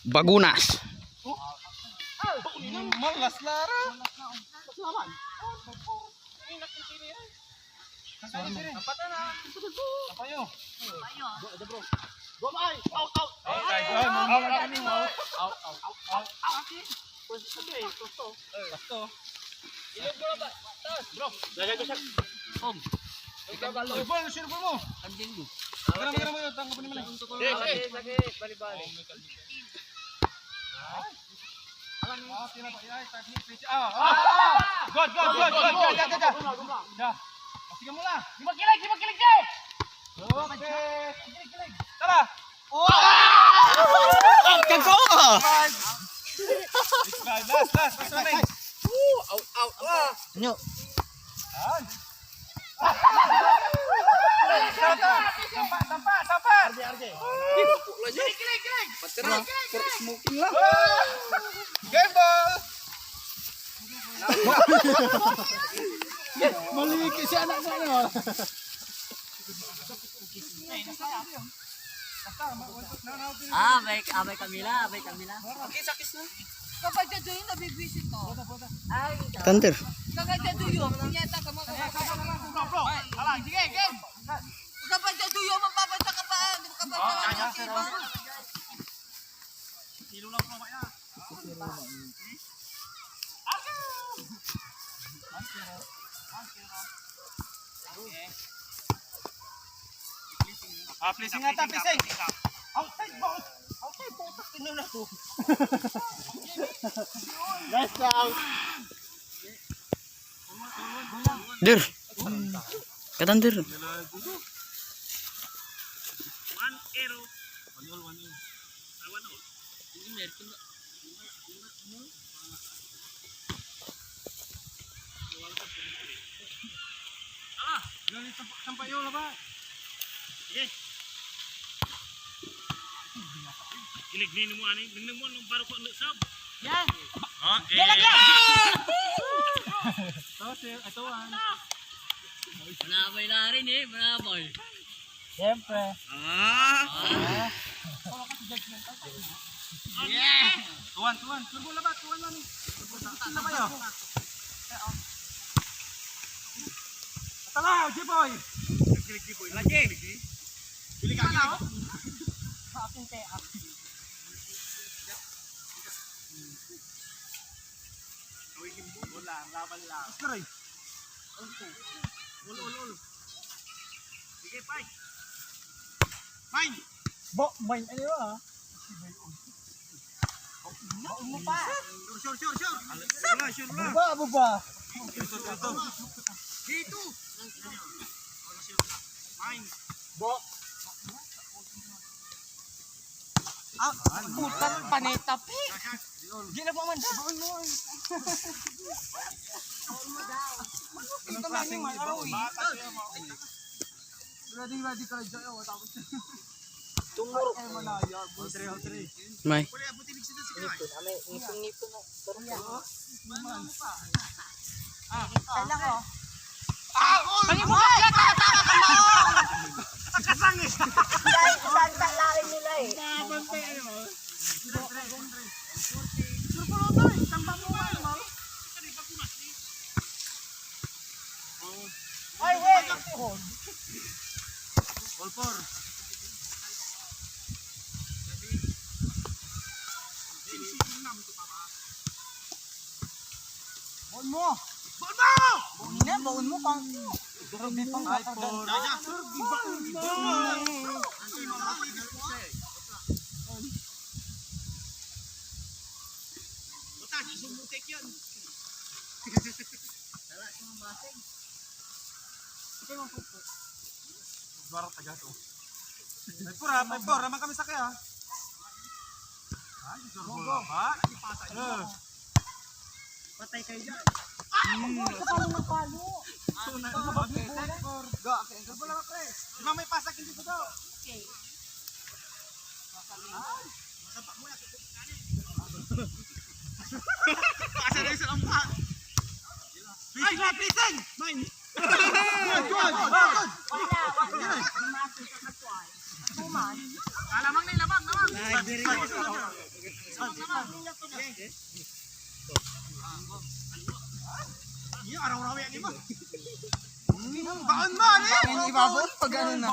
Bagunas. Malas lara. Sige mula. Gimakilig, Jay! Okay. Tara! Kagko ka. Last one. Nyo. Sampa. Smoking lang. Game ball. Maliki si anak sana. Abay Camila. Kapag dyan yung nabibisit ko. Tanter. Kapag dyan yung punyeta ka mga Sige, game. kapag dyan yung mapapanta ka pa. Kapag dyan yung Placing ata, placing. Outside ball. Tingnan na to. Last out. Der. Katanter. Sampai yun na ba? Sige. Ilig mo ani, nang mo nang baro ko sab. Yan. Okay. Manabay na rin manabay. Siyempre. Yeah. Tuwan. Turbo na ba? Tuwan man. Ano ba yun? Tala, G-boy. G-boy. Lagi. Pili ka na. Akin te. Wala, laban lang. Askoy. Ul. Sige, fine. Fine. Main ano ah? Naon mo pa. Sure. Sure. Baba. Dito. Fine. Putan paneta pe. Di na pa man sabaon mo. Ito na yung malaro eh. Ready ka dyan. Tapos. Tumuro. May. Wala, buti nagsitan si Kai. Nipon na. Kailan ko? Pagin mo ba? Taka ka mo! Kasangis. Dahil santa lain nila eh. Ay, wait! All four. Baon mo! Baon mo pang... Grabe pang kakaganda. Butas, isumutik yun. Barang taga to. May pura, naman kami sakay ha. Ay, surbo ha? Patay kayo dyan. Sa palo ng palo. Di ba may pasak hindi ko daw? Okay. Masampak mo na. Asa na yung salampak. Pleasing! Mine! Alamang na ilabang naman. Iya, araw-araw yan iba. Baon mo, ano yan? Ibabot pag ano na.